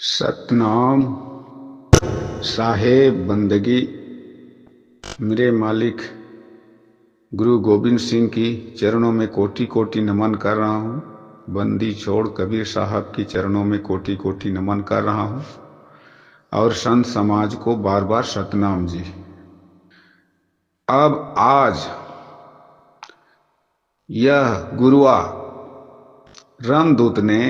सतनाम साहेब बंदगी मेरे मालिक गुरु गोविंद सिंह की चरणों में कोटि कोटि नमन कर रहा हूँ। बंदी छोड़ कबीर साहब की चरणों में कोटि कोटि नमन कर रहा हूँ और संत समाज को बार बार सतनाम जी। अब आज यह गुरुआ रामदूत ने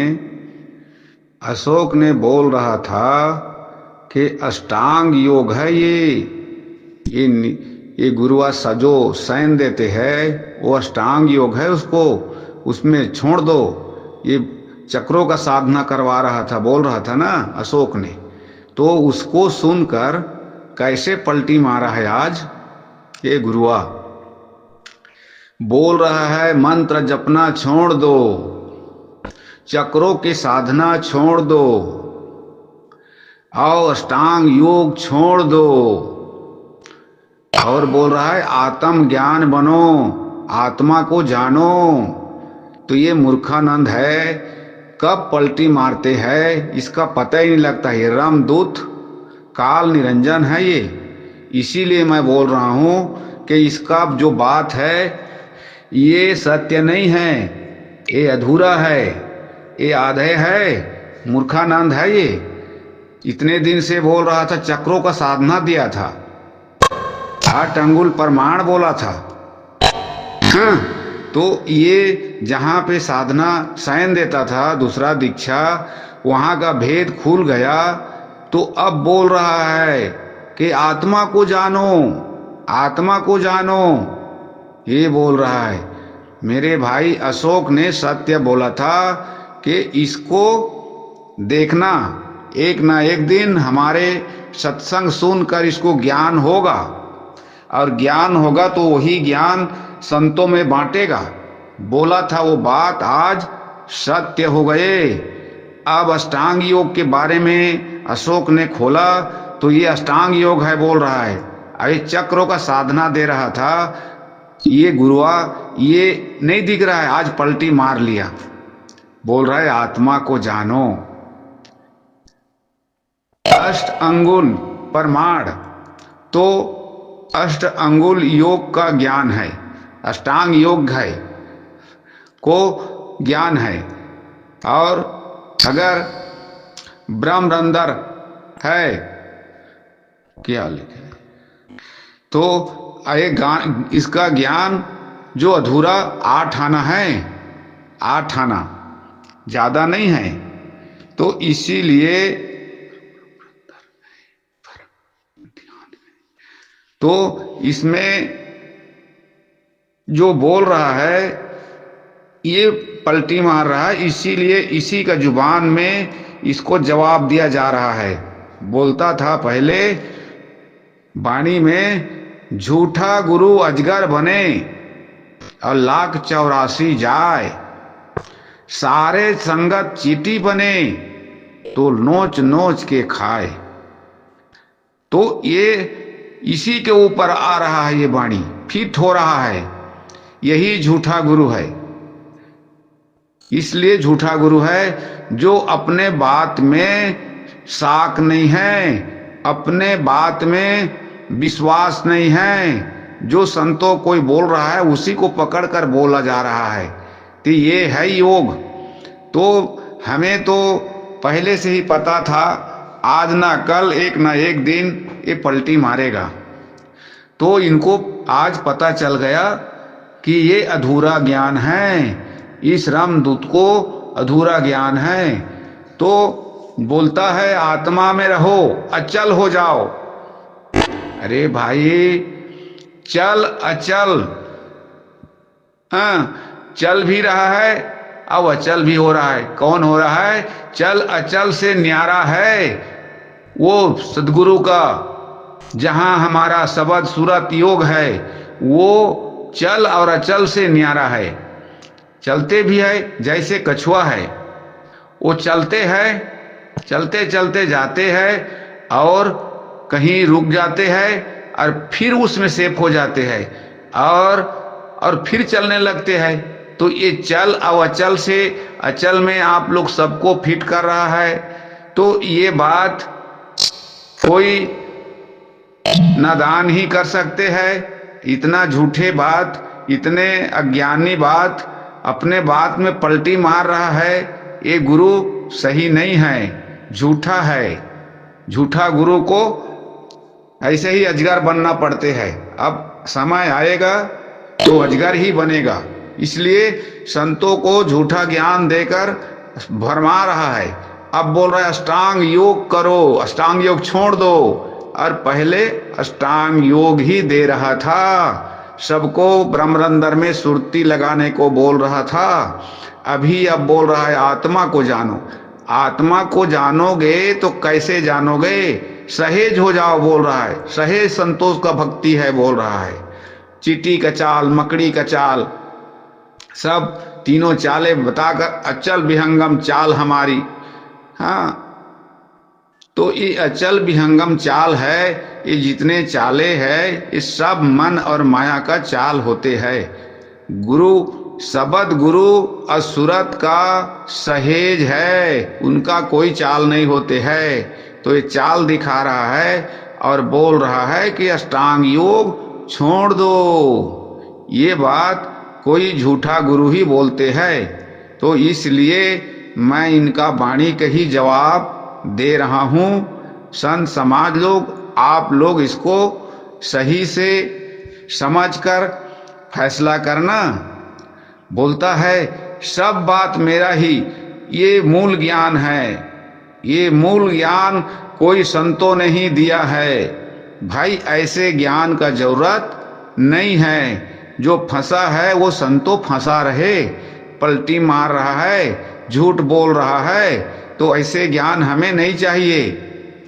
अशोक ने बोल रहा था कि अष्टांग योग है ये गुरुआ सजो सैन देते हैं वो अष्टांग योग है, उसको उसमें छोड़ दो। ये चक्रों का साधना करवा रहा था, बोल रहा था ना अशोक ने। तो उसको सुनकर कैसे पलटी मारा है आज ये गुरुआ। बोल रहा है मंत्र जपना छोड़ दो, चक्रों की साधना छोड़ दो और अष्टांग योग छोड़ दो। और बोल रहा है आत्म ज्ञान बनो, आत्मा को जानो। तो ये मूर्खानंद है, कब पलटी मारते हैं इसका पता ही नहीं लगता। ये रामदूत काल निरंजन है ये। इसीलिए मैं बोल रहा हूँ कि इसका जो बात है ये सत्य नहीं है, ये अधूरा है, ये आधे है, मूर्खानंद है ये। इतने दिन से बोल रहा था, चक्रों का साधना दिया था, 8 अंगुल प्रमाण बोला था। हाँ, तो ये जहाँ पे साधना सैन देता था दूसरा दीक्षा, वहाँ का भेद खुल गया। तो अब बोल रहा है कि आत्मा को जानो, आत्मा को जानो, ये बोल रहा है। मेरे भाई अशोक ने सत्य बोला था कि इसको देखना, एक ना एक दिन हमारे सत्संग सुनकर इसको ज्ञान होगा, और ज्ञान होगा तो वही ज्ञान संतों में बांटेगा। बोला था वो बात आज सत्य हो गए। अब अष्टांग योग के बारे में अशोक ने खोला तो ये अष्टांग योग है बोल रहा है। अरे चक्रों का साधना दे रहा था ये गुरुआ, ये नहीं दिख रहा है, आज पलटी मार लिया। बोल रहा है आत्मा को जानो। 8 अंगुल प्रमाण तो 8 अंगुल योग का ज्ञान है, अष्टांग योग है को ज्ञान है। और अगर ब्रह्मरंदर है, क्या लिखे तो इसका ज्ञान जो अधूरा 8 आना है, 8 आना ज्यादा नहीं है। तो इसीलिए तो इसमें जो बोल रहा है ये पलटी मार रहा है, इसीलिए इसी का जुबान में इसको जवाब दिया जा रहा है। बोलता था पहले वाणी में, झूठा गुरु अजगर बने और 1,84 जाए, सारे संगत चीटी बने तो नोच नोच के खाए। तो ये इसी के ऊपर आ रहा है, ये वाणी फिट हो रहा है। यही झूठा गुरु है। इसलिए झूठा गुरु है जो अपने बात में साख नहीं है, अपने बात में विश्वास नहीं है। जो संतों कोई बोल रहा है उसी को पकड़कर बोला जा रहा है कि ये है योग। तो हमें तो पहले से ही पता था, आज ना कल एक ना एक दिन ये पलटी मारेगा। तो इनको आज पता चल गया कि ये अधूरा ज्ञान है, इस रामदूत को अधूरा ज्ञान है। तो बोलता है आत्मा में रहो, अचल हो जाओ। अरे भाई चल अचल, हाँ चल भी रहा है अब अचल भी हो रहा है। कौन हो रहा है? चल अचल से न्यारा है वो सदगुरु का, जहां हमारा शब्द सूरत योग है, वो चल और अचल से न्यारा है। चलते भी है जैसे कछुआ है, वो चलते हैं, चलते चलते जाते हैं और कहीं रुक जाते हैं और फिर उसमें सेफ हो जाते हैं और फिर चलने लगते हैं। तो ये चल और अचल से, अचल में आप लोग सबको फिट कर रहा है तो ये बात कोई नादान ही कर सकते हैं। इतना झूठे बात, इतने अज्ञानी बात, अपने बात में पलटी मार रहा है, ये गुरु सही नहीं है, झूठा है। झूठा गुरु को ऐसे ही अजगर बनना पड़ते हैं। अब समय आएगा तो अजगर ही बनेगा। इसलिए संतों को झूठा ज्ञान देकर भरमा रहा है। अब बोल रहा है अष्टांग योग करो, अष्टांग योग छोड़ दो। और पहले अष्टांग योग ही दे रहा था, सबको ब्रह्मरंध्र में सुरती लगाने को बोल रहा था। अभी अब बोल रहा है आत्मा को जानो। आत्मा को जानोगे तो कैसे जानोगे? सहेज हो जाओ बोल रहा है। सहेज संतोष का भक्ति है बोल रहा है। चींटी का चाल, मकड़ी का चाल, सब तीनों चालें बताकर अचल विहंगम चाल हमारी। हाँ, तो ये अचल विहंगम चाल है। ये जितने चाले हैं ये सब मन और माया का चाल होते हैं। गुरु सबद गुरु असुरत का सहेज है, उनका कोई चाल नहीं होते हैं। तो ये चाल दिखा रहा है और बोल रहा है कि अष्टांग योग छोड़ दो। ये बात कोई झूठा गुरु ही बोलते हैं। तो इसलिए मैं इनका वाणी का ही जवाब दे रहा हूँ। संत समाज लोग, आप लोग इसको सही से समझकर फैसला करना। बोलता है सब बात मेरा ही, ये मूल ज्ञान है। ये मूल ज्ञान कोई संतों ने ही दिया है। भाई ऐसे ज्ञान का जरूरत नहीं है। जो फंसा है वो संतों फंसा रहे, पलटी मार रहा है, झूठ बोल रहा है, तो ऐसे ज्ञान हमें नहीं चाहिए।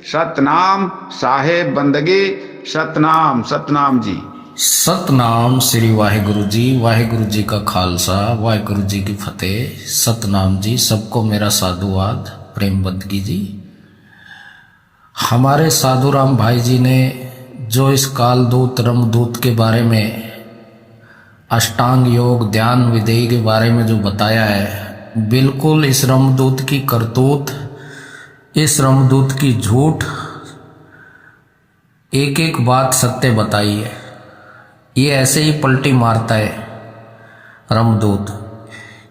सतनाम साहेब बंदगी, सतनाम सतनाम जी। सतनाम श्री वाहेगुरु जी। वाहेगुरु जी का खालसा, वाहेगुरु जी की फतेह। सतनाम जी। सबको मेरा साधुवाद, प्रेम बंदगी जी। हमारे साधुराम भाई जी ने जो इस कालदूत रमदूत के बारे में, अष्टांग योग ध्यान विधेय के बारे में जो बताया है, बिल्कुल इस रमदूत की करतूत, इस रमदूत की झूठ, एक एक बात सत्य बताई है। ये ऐसे ही पलटी मारता है रमदूत।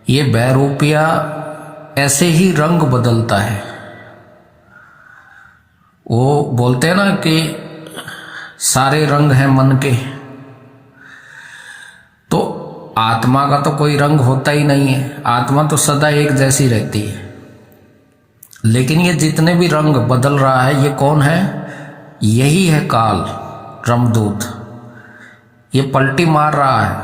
ये बहरूपिया ऐसे ही रंग बदलता है। वो बोलते हैं ना कि सारे रंग हैं मन के, तो आत्मा का तो कोई रंग होता ही नहीं है। आत्मा तो सदा एक जैसी रहती है। लेकिन ये जितने भी रंग बदल रहा है, ये कौन है? यही है काल, रमदूत। ये पलटी मार रहा है,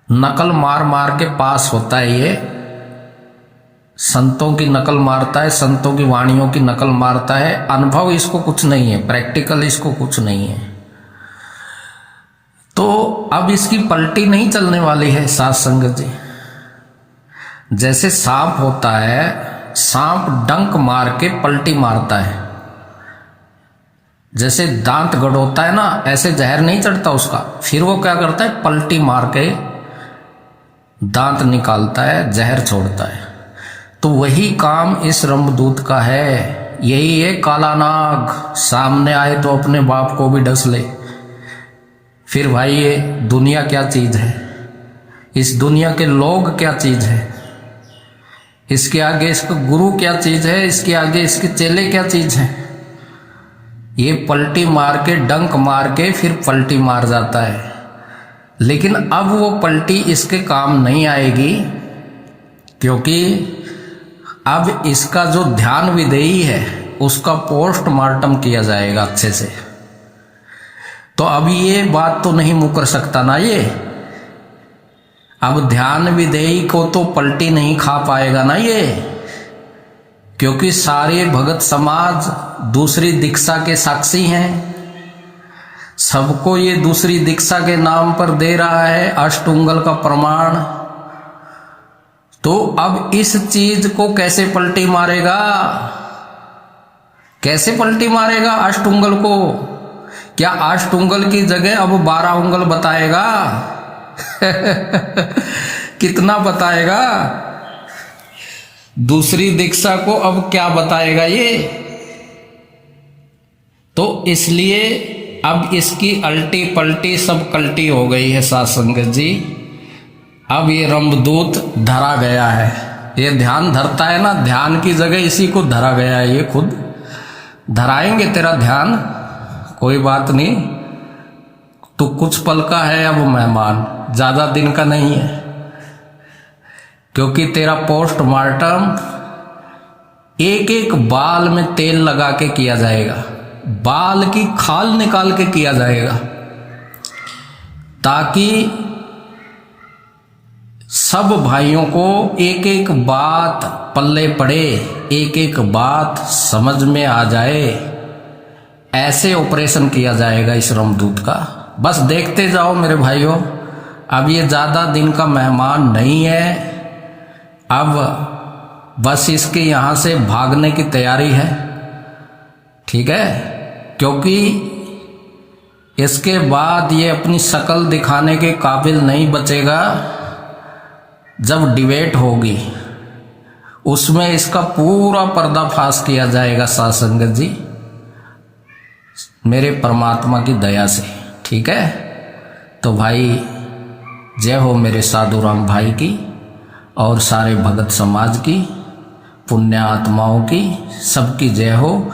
नकल मार मार के पास होता है। ये संतों की नकल मारता है, संतों की वाणियों की नकल मारता है। अनुभव इसको कुछ नहीं है, प्रैक्टिकल इसको कुछ नहीं है। तो अब इसकी पलटी नहीं चलने वाली है साध संगत जी। जैसे सांप होता है, सांप डंक मार के पलटी मारता है। जैसे दांत गड़ोता है ना, ऐसे जहर नहीं चढ़ता उसका, फिर वो क्या करता है, पलटी मार के दांत निकालता है, जहर छोड़ता है। तो वही काम इस रमदूत का है। यही है काला नाग, सामने आए तो अपने बाप को भी डस ले। फिर भाई ये दुनिया क्या चीज है, इस दुनिया के लोग क्या चीज है, इसके आगे इसका गुरु क्या चीज है, इसके आगे इसके चेले क्या चीज है। ये पलटी मार के, डंक मार के फिर पलटी मार जाता है। लेकिन अब वो पलटी इसके काम नहीं आएगी, क्योंकि अब इसका जो ध्यान विधेयी है उसका पोस्टमार्टम किया जाएगा अच्छे से। तो अब ये बात तो नहीं मुकर सकता ना ये। अब ध्यान विधेयी को तो पलटी नहीं खा पाएगा ना ये, क्योंकि सारे भगत समाज दूसरी दीक्षा के साक्षी हैं। सबको ये दूसरी दीक्षा के नाम पर दे रहा है अष्टुंगल का प्रमाण। तो अब इस चीज को कैसे पलटी मारेगा, कैसे पलटी मारेगा अष्टुंगल को? क्या अष्टुंगल की जगह अब 12 उंगल बताएगा? कितना बताएगा? दूसरी दीक्षा को अब क्या बताएगा ये। तो इसलिए अब इसकी अल्टी पलटी सब कल्टी हो गई है साध संगत जी। अब ये रंभदूत धरा गया है। ये ध्यान धरता है ना, ध्यान की जगह इसी को धरा गया है। ये खुद धराएंगे तेरा ध्यान, कोई बात नहीं, तू कुछ पल का है अब मेहमान, ज्यादा दिन का नहीं है। क्योंकि तेरा पोस्टमार्टम एक एक बाल में तेल लगा के किया जाएगा, बाल की खाल निकाल के किया जाएगा, ताकि सब भाइयों को एक एक बात पल्ले पड़े, एक एक बात समझ में आ जाए। ऐसे ऑपरेशन किया जाएगा इस रमदूत का। बस देखते जाओ मेरे भाइयों, अब ये ज्यादा दिन का मेहमान नहीं है। अब बस इसके यहां से भागने की तैयारी है, ठीक है। क्योंकि इसके बाद ये अपनी शक्ल दिखाने के काबिल नहीं बचेगा। जब डिबेट होगी उसमें इसका पूरा पर्दाफाश किया जाएगा साध संगत जी, मेरे परमात्मा की दया से, ठीक है। तो भाई जय हो मेरे साधुराम भाई की और सारे भगत समाज की, पुण्य आत्माओं की, सबकी जय हो।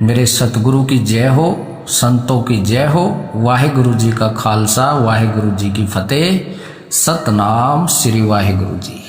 मेरे सतगुरु की जय हो, संतों की जय हो। वाहेगुरु जी का खालसा, वाहेगुरु जी की फतेह। सतनाम श्री वाहेगुरु जी।